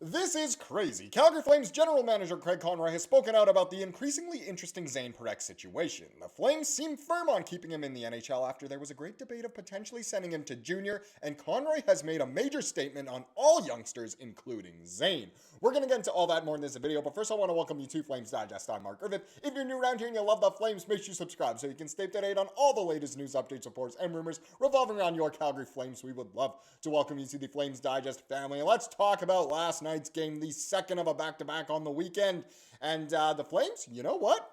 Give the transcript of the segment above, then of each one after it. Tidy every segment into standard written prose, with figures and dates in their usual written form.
This is crazy. Calgary Flames general manager Craig Conroy has spoken out about the increasingly interesting Zayne Parekh situation. The Flames seem firm on keeping him in the NHL after there was a great debate of potentially sending him to junior, and Conroy has made a major statement on all youngsters, including Zayne. We're going to get into all that more in this video, but first I want to welcome you to Flames Digest. I'm Mark Griffith. If you're new around here and you love the Flames, make sure you subscribe so you can stay up to date on all the latest news, updates, reports, and rumors revolving around your Calgary Flames. We would love to welcome you to the Flames Digest family. And let's talk about last night's game, the second of a back-to-back on the weekend. And the Flames, you know what?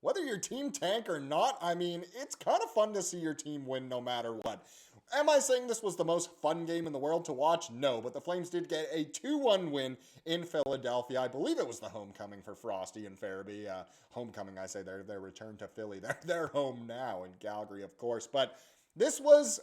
Whether your team tank or not, I mean, it's kind of fun to see your team win no matter what. Am I saying this was the most fun game in the world to watch? No, but the Flames did get a 2-1 win in Philadelphia. I believe it was the homecoming for Frosty and Farabee. Homecoming, I say, their return to Philly. They're home now in Calgary, of course. But this was...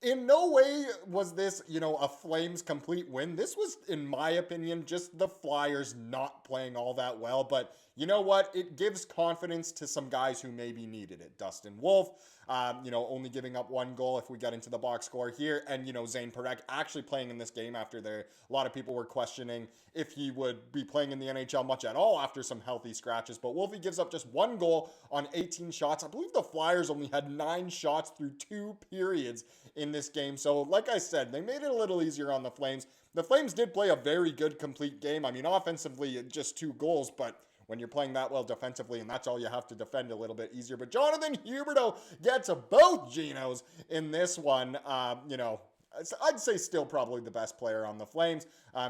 in no way was this, a Flames complete win. This was, in my opinion, just the Flyers not playing all that well. But you know what? It gives confidence to some guys who maybe needed it. Dustin Wolf, only giving up one goal if we get into the box score here. And, Zayne Parekh actually playing in this game after a lot of people were questioning if he would be playing in the NHL much at all after some healthy scratches. But Wolfie gives up just one goal on 18 shots. I believe the Flyers only had 9 shots through 2 periods in this game. So like I said, they made it a little easier on the Flames. The Flames did play a very good complete game. I mean, offensively, just 2 goals, but when you're playing that well defensively and that's all you have to defend, a little bit easier. But Jonathan Huberdeau gets both Genos in this one. I'd say still probably the best player on the Flames.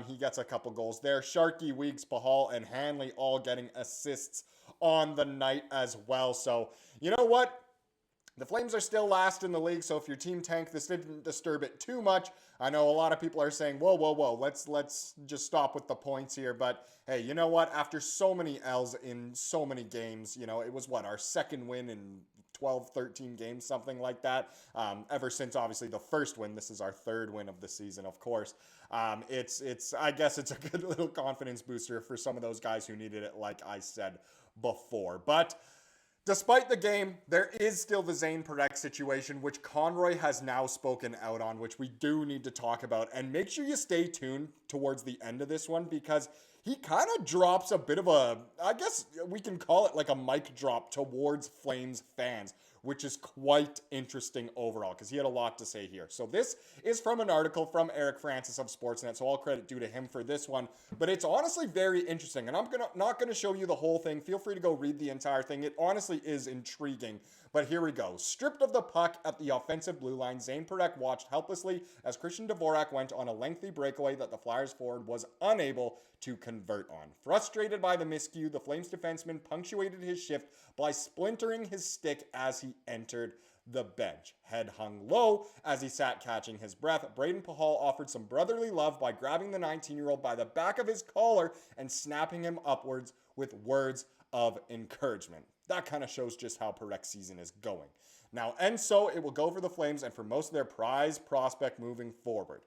He gets a couple goals there. Sharky, Weeks, Pahal, and Hanley all getting assists on the night as well. So, you know what? The Flames are still last in the league, so if your team tanked, this didn't disturb it too much. I know a lot of people are saying, whoa, let's just stop with the points here. But hey, you know what? After so many L's in so many games, it was our second win in 12, 13 games, something like that. Ever since, obviously, the first win. This is our third win of the season, of course. I guess it's a good little confidence booster for some of those guys who needed it, like I said before. But despite the game, there is still the Zayne Parekh situation, which Conroy has now spoken out on, which we do need to talk about. And make sure you stay tuned towards the end of this one, because he kind of drops a bit of I guess we can call it like a mic drop towards Flames fans, which is quite interesting overall, because he had a lot to say here. So this is from an article from Eric Francis of Sportsnet, so all credit due to him for this one. But it's honestly very interesting, and I'm not going to show you the whole thing. Feel free to go read the entire thing. It honestly is intriguing. But here we go. Stripped of the puck at the offensive blue line, Zayne Parekh watched helplessly as Christian Dvorak went on a lengthy breakaway that the Flyers forward was unable to convert on. Frustrated by the miscue, the Flames defenseman punctuated his shift by splintering his stick as he entered the bench. Head hung low as he sat catching his breath. Braden Pahal offered some brotherly love by grabbing the 19-year-old by the back of his collar and snapping him upwards with words of encouragement. That kind of shows just how Parekh's season is going. Now, and so it will go for the Flames and for most of their prize prospect moving forward.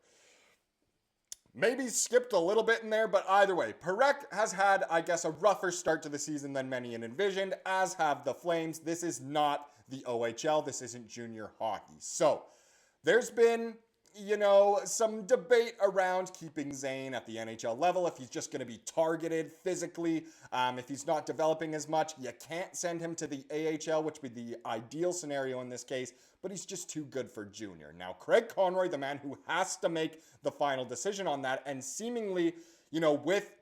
Maybe skipped a little bit in there, but either way, Parekh has had, I guess, a rougher start to the season than many had envisioned, as have the Flames. This is not the OHL. This isn't junior hockey. So there's been, some debate around keeping Zayne at the NHL level. If he's just going to be targeted physically, if he's not developing as much, you can't send him to the AHL, which would be the ideal scenario in this case, but he's just too good for junior. Now, Craig Conroy, the man who has to make the final decision on that, and seemingly, with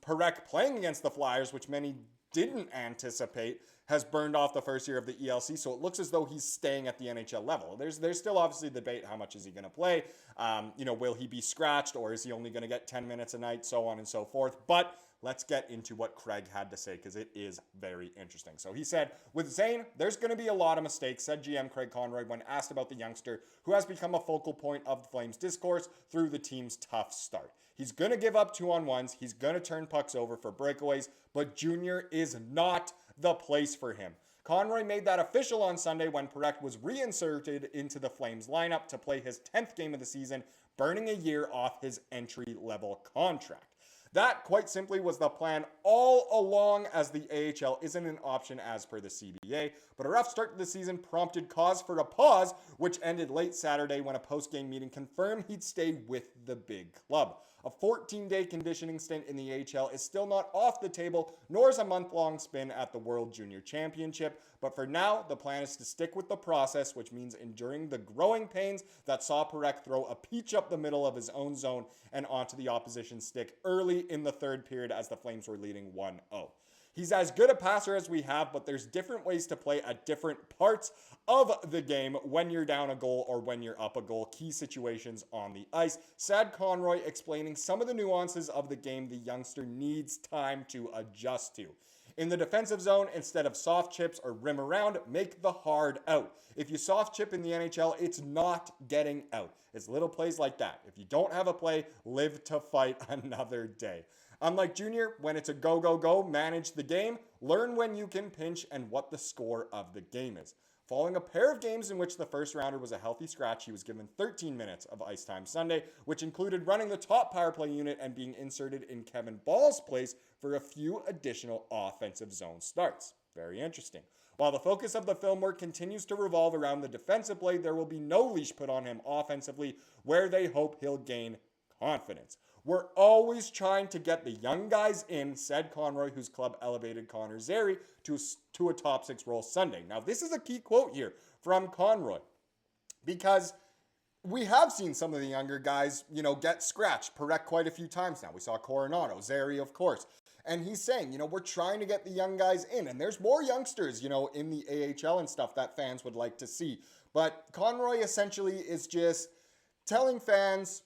Parekh playing against the Flyers, which many didn't anticipate, has burned off the first year of the ELC, so it looks as though he's staying at the NHL level. There's still obviously debate, how much is he going to play? Will he be scratched, or is he only going to get 10 minutes a night, so on and so forth. But let's get into what Craig had to say, because it is very interesting. So he said, with Zayne, there's going to be a lot of mistakes, said GM Craig Conroy when asked about the youngster who has become a focal point of the Flames discourse through the team's tough start. He's going to give up 2-on-1s, he's going to turn pucks over for breakaways, but junior is not the place for him. Conroy made that official on Sunday when Parekh was reinserted into the Flames lineup to play his 10th game of the season, burning a year off his entry-level contract. That, quite simply, was the plan all along, as the AHL isn't an option as per the CBA, but a rough start to the season prompted cause for a pause, which ended late Saturday when a post-game meeting confirmed he'd stay with the big club. A 14-day conditioning stint in the AHL is still not off the table, nor is a month-long spin at the World Junior Championship. But for now, the plan is to stick with the process, which means enduring the growing pains that saw Parekh throw a peach up the middle of his own zone and onto the opposition stick early in the third period as the Flames were leading 1-0. He's as good a passer as we have, but there's different ways to play at different parts of the game when you're down a goal or when you're up a goal, key situations on the ice, said Conroy, explaining some of the nuances of the game the youngster needs time to adjust to. In the defensive zone, instead of soft chips or rim around, make the hard out. If you soft chip in the NHL, it's not getting out. It's little plays like that. If you don't have a play, live to fight another day. Unlike Junior, when it's a go, go, go, manage the game, learn when you can pinch and what the score of the game is. Following a pair of games in which the first rounder was a healthy scratch, he was given 13 minutes of ice time Sunday, which included running the top power play unit and being inserted in Kevin Ball's place for a few additional offensive zone starts. Very interesting. While the focus of the film work continues to revolve around the defensive play, there will be no leash put on him offensively, where they hope he'll gain confidence. We're always trying to get the young guys in, said Conroy, whose club elevated Connor Zary to a top six role Sunday. Now, this is a key quote here from Conroy, because we have seen some of the younger guys, get scratched. Parekh quite a few times now. We saw Coronato, Zary, of course. And he's saying, we're trying to get the young guys in. And there's more youngsters, in the AHL and stuff that fans would like to see. But Conroy essentially is just telling fans,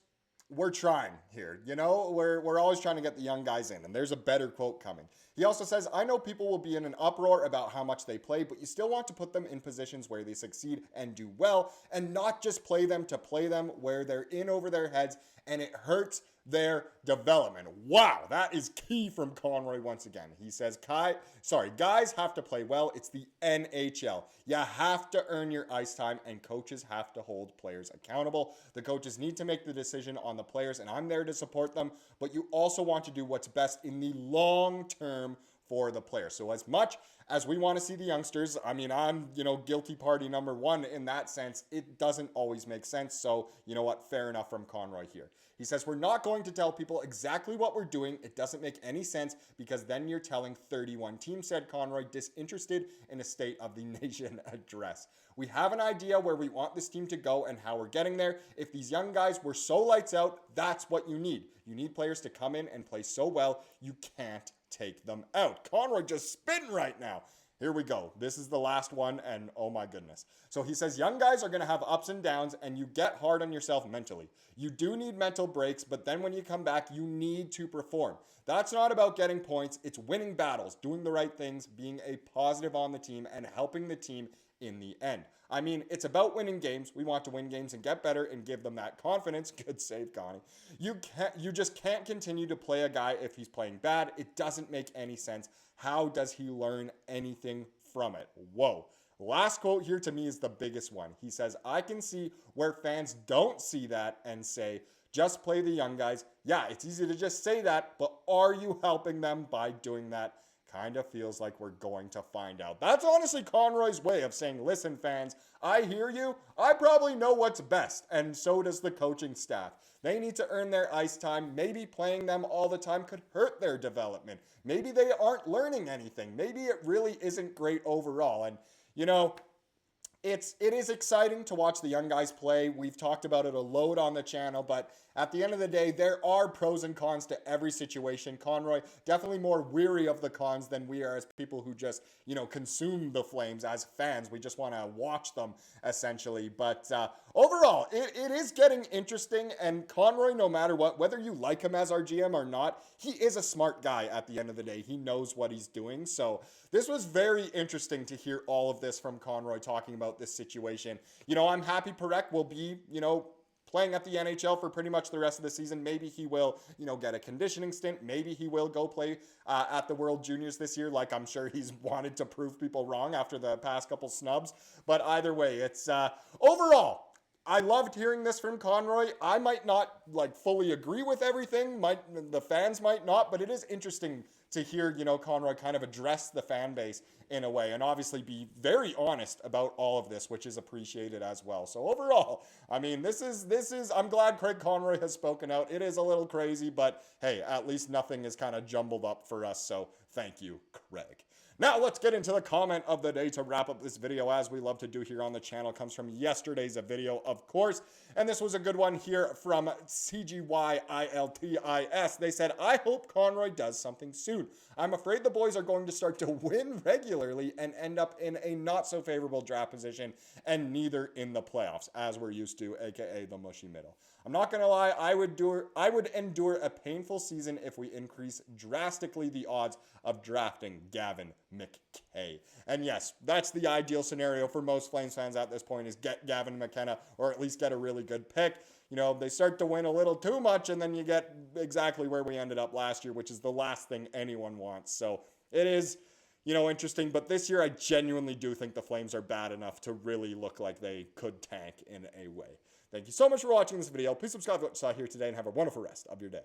we're trying here, we're always trying to get the young guys in, and there's a better quote coming. He also says, I know people will be in an uproar about how much they play, but you still want to put them in positions where they succeed and do well, and not just play them to play them where they're in over their heads, and it hurts their development. Wow, that is key from Conroy once again. He says, guys have to play well. It's the NHL. You have to earn your ice time, and coaches have to hold players accountable. The coaches need to make the decision on the players, and I'm there to support them, but you also want to do what's best in the long term for the player. So as much as we want to see the youngsters, I'm, guilty party number one in that sense, it doesn't always make sense. So, you know what? Fair enough from Conroy here. He says, we're not going to tell people exactly what we're doing. It doesn't make any sense because then you're telling 31 teams, said Conroy, disinterested in a State of the Nation address. We have an idea where we want this team to go and how we're getting there. If these young guys were so lights out, that's what you need. You need players to come in and play so well, you can't take them out. Conroy just spitting right now. Here we go. This is the last one, and oh my goodness. So he says, young guys are going to have ups and downs, and you get hard on yourself mentally. You do need mental breaks, but then when you come back, you need to perform. That's not about getting points. It's winning battles, doing the right things, being a positive on the team, and helping the team in the end. It's about winning games. We want to win games and get better and give them that confidence. Good save, Connie. You just can't continue to play a guy if he's playing bad. It doesn't make any sense. How does he learn anything from it? Whoa. Last quote here to me is the biggest one. He says, I can see where fans don't see that and say, just play the young guys. Yeah, it's easy to just say that, but are you helping them by doing that? Kind of feels like we're going to find out. That's honestly Conroy's way of saying, listen, fans, I hear you. I probably know what's best, and so does the coaching staff. They need to earn their ice time. Maybe playing them all the time could hurt their development. Maybe they aren't learning anything. Maybe it really isn't great overall. And, it is exciting to watch the young guys play. We've talked about it a load on the channel, but at the end of the day, there are pros and cons to every situation. Conroy, definitely more weary of the cons than we are as people who just, consume the Flames as fans. We just want to watch them, essentially. But overall, it is getting interesting, and Conroy, no matter what, whether you like him as our GM or not, he is a smart guy at the end of the day. He knows what he's doing. So this was very interesting to hear all of this from Conroy talking about this situation. I'm happy Parekh will be, playing at the NHL for pretty much the rest of the season. Maybe he will, get a conditioning stint. Maybe he will go play at the World Juniors this year, like I'm sure he's wanted to prove people wrong after the past couple snubs. But either way, it's overall, I loved hearing this from Conroy. I might not like fully agree with everything. The fans might not, but it is interesting to hear, Conroy kind of address the fan base in a way and obviously be very honest about all of this, which is appreciated as well. So overall, I mean, this is I'm glad Craig Conroy has spoken out. It is a little crazy, but hey, at least nothing is kind of jumbled up for us. So thank you, Craig. Now let's get into the comment of the day to wrap up this video, as we love to do here on the channel. It comes from yesterday's video, of course, and this was a good one here from CGYILTIS. They said, I hope Conroy does something soon. I'm afraid the boys are going to start to win regularly and end up in a not so favorable draft position, and neither in the playoffs, as we're used to, aka the mushy middle. I'm not going to lie, I would endure a painful season if we increase drastically the odds of drafting Gavin McKay. And yes, that's the ideal scenario for most Flames fans at this point, is get Gavin McKenna, or at least get a really good pick. They start to win a little too much, and then you get exactly where we ended up last year, which is the last thing anyone wants. So it is, interesting. But this year, I genuinely do think the Flames are bad enough to really look like they could tank in a way. Thank you so much for watching this video. Please subscribe to what you saw here today, and have a wonderful rest of your day.